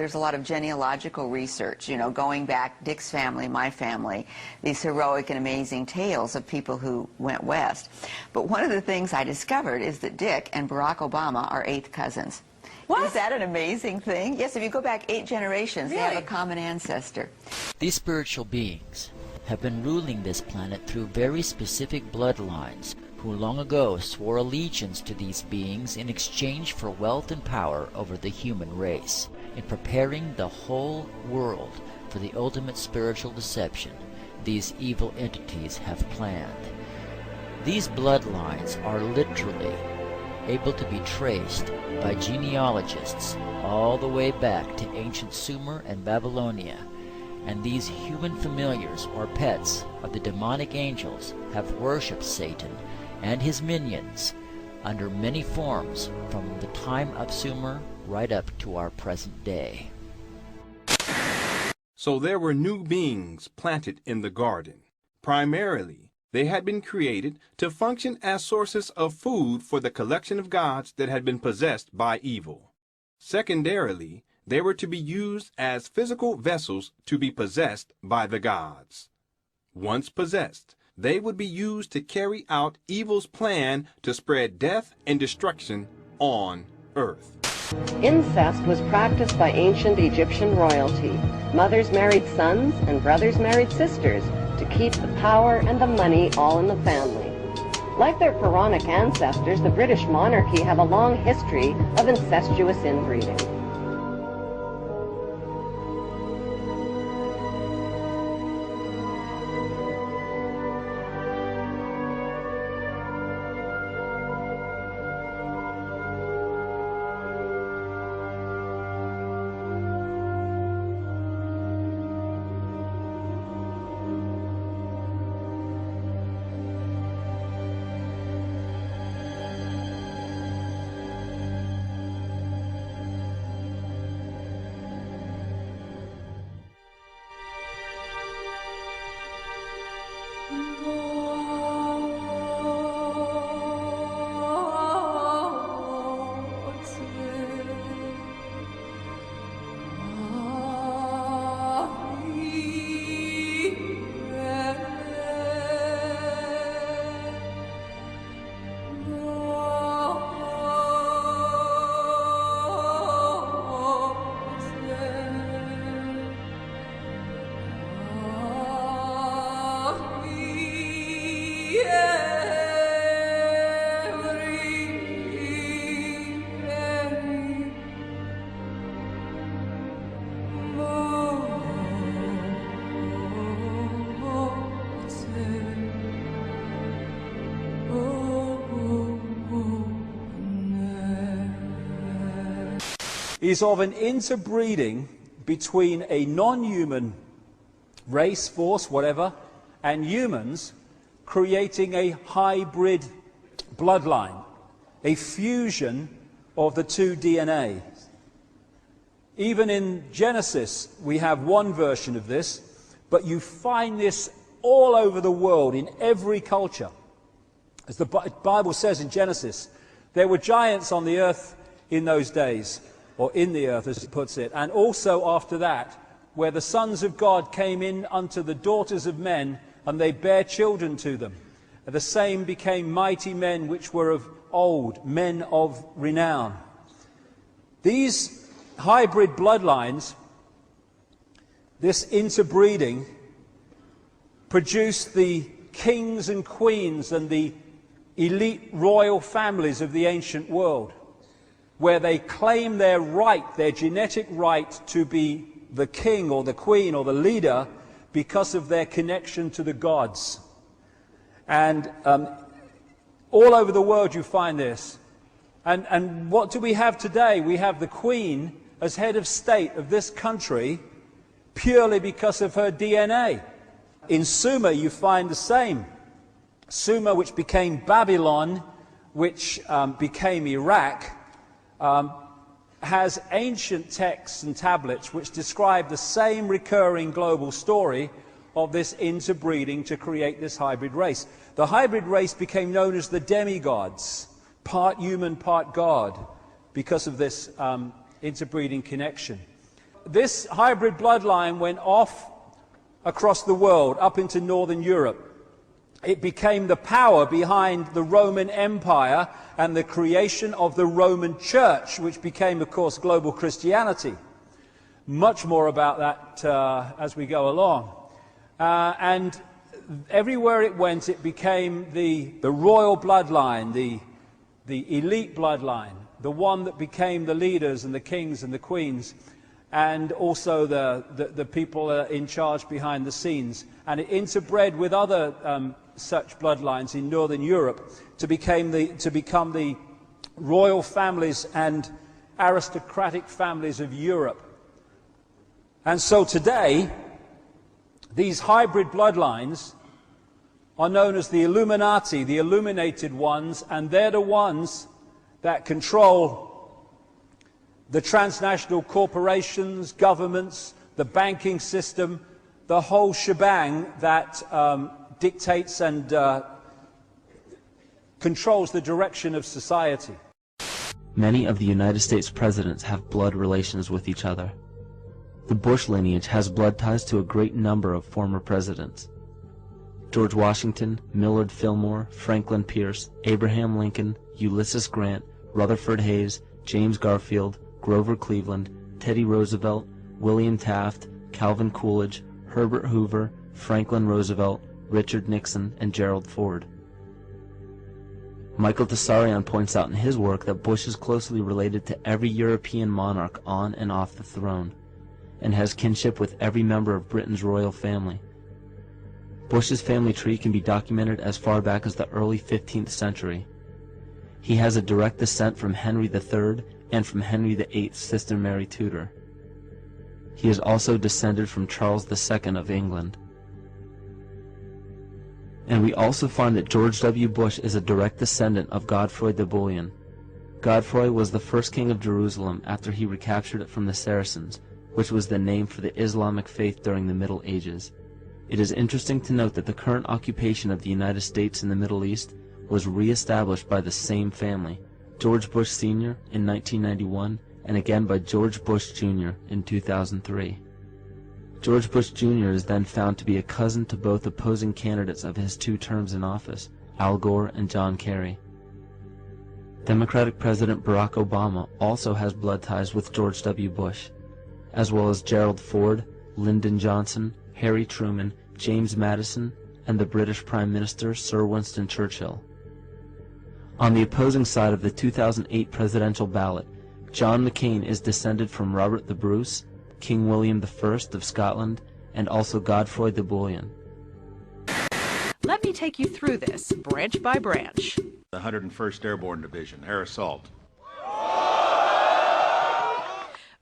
there's a lot of genealogical research, you know, going back, Dick's family, my family, these heroic and amazing tales of people who went west. But one of the things I discovered is that Dick and Barack Obama are 8th cousins. What? Is that an amazing thing? Yes, if you go back 8 generations, really? They have a common ancestor. These spiritual beings have been ruling this planet through very specific bloodlines, who long ago swore allegiance to these beings in exchange for wealth and power over the human race. In preparing the whole world for the ultimate spiritual deception these evil entities have planned. These bloodlines are literally able to be traced by genealogists all the way back to ancient Sumer and Babylonia, and these human familiars or pets of the demonic angels have worshipped Satan and his minions under many forms from the time of Sumer right up to our present day. So there were new beings planted in the garden. Primarily, they had been created to function as sources of food for the collection of gods that had been possessed by evil. Secondarily, they were to be used as physical vessels to be possessed by the gods. Once possessed, they would be used to carry out evil's plan to spread death and destruction on earth. Incest was practiced by ancient Egyptian royalty. Mothers married sons and brothers married sisters to keep the power and the money all in the family. Like their Pharaonic ancestors, the British monarchy have a long history of incestuous inbreeding. is of an interbreeding between a non-human race, force, whatever, and humans, creating a hybrid bloodline, a fusion of the two DNA. Even in Genesis, we have one version of this, but you find this all over the world, in every culture. As the Bible says in Genesis, there were giants on the earth in those days, or in the earth as it puts it, and also after that, where the sons of God came in unto the daughters of men, and they bare children to them. And the same became mighty men which were of old, men of renown. These hybrid bloodlines, this interbreeding, produced the kings and queens and the elite royal families of the ancient world, where they claim their right, their genetic right to be the king or the queen or the leader because of their connection to the gods. And all over the world you find this. And what do we have today? We have the Queen as head of state of this country purely because of her DNA. In Sumer you find the same. Sumer, which became Babylon, which became Iraq, has ancient texts and tablets which describe the same recurring global story of this interbreeding to create this hybrid race. The hybrid race became known as the demigods, part human, part God, because of this interbreeding connection. this hybrid bloodline went off across the world, up into Northern Europe. It became the power behind the Roman Empire and the creation of the Roman Church, which became, of course, global Christianity. Much more about that as we go along. And everywhere it went, it became the royal bloodline, the elite bloodline, the one that became the leaders and the kings and the queens, and also the people in charge behind the scenes. And it interbred with other such bloodlines in Northern Europe to become the royal families and aristocratic families of Europe. And so today, these hybrid bloodlines are known as the Illuminati, the illuminated ones, and they're the ones that control the transnational corporations, governments, the banking system, the whole shebang that dictates and controls the direction of society. Many of the United States presidents have blood relations with each other. The Bush lineage has blood ties to a great number of former presidents. George Washington, Millard Fillmore, Franklin Pierce, Abraham Lincoln, Ulysses Grant, Rutherford Hayes, James Garfield, Grover Cleveland, Teddy Roosevelt, William Taft, Calvin Coolidge, Herbert Hoover, Franklin Roosevelt, Richard Nixon, and Gerald Ford. Michael Tessarion points out in his work that Bush is closely related to every European monarch on and off the throne, and has kinship with every member of Britain's royal family. Bush's family tree can be documented as far back as the early 15th century. He has a direct descent from Henry III and from Henry VIII's sister Mary Tudor. He is also descended from Charles II of England. And we also find that George W. Bush is a direct descendant of Godfrey the Bullion. Godfrey was the first king of Jerusalem after he recaptured it from the Saracens, which was the name for the Islamic faith during the Middle Ages. It is interesting to note that the current occupation of the United States in the Middle East was re-established by the same family, George Bush Sr. in 1991, and again by George Bush Jr. in 2003. George Bush Jr. is then found to be a cousin to both opposing candidates of his 2 terms in office, Al Gore and John Kerry. Democratic President Barack Obama also has blood ties with George W. Bush, as well as Gerald Ford, Lyndon Johnson, Harry Truman, James Madison, and the British Prime Minister Sir Winston Churchill. On the opposing side of the 2008 presidential ballot, John McCain is descended from Robert the Bruce, King William I of Scotland, and also Godfrey the Bullion. Let me take you through this, branch by branch. The 101st Airborne Division, air assault.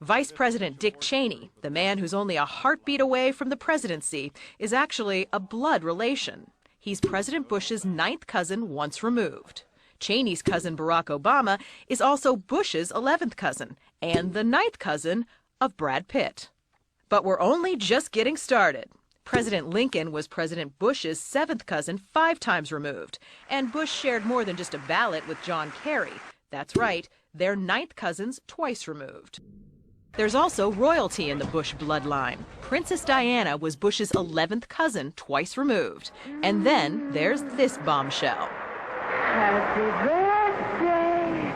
Vice President Dick Cheney, the man who's only a heartbeat away from the presidency, is actually a blood relation. He's President Bush's 9th cousin once removed. Cheney's cousin Barack Obama is also Bush's 11th cousin and the 9th cousin of Brad Pitt. But we're only just getting started. President Lincoln was President Bush's 7th cousin 5 times removed, and Bush shared more than just a ballot with John Kerry. That's right, they're 9th cousins twice removed. There's also royalty in the Bush bloodline. Princess Diana was Bush's 11th cousin twice removed. And then there's this bombshell. Happy birthday,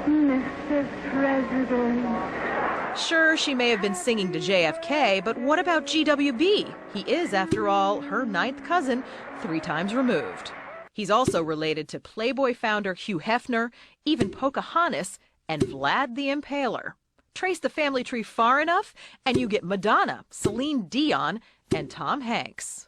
Mr. President. Sure, she may have been singing to JFK, but what about GWB? He is, after all, her 9th cousin 3 times removed. He's also related to Playboy founder Hugh Hefner, even Pocahontas, and Vlad the Impaler. Trace the family tree far enough, and you get Madonna, Celine Dion, and Tom Hanks.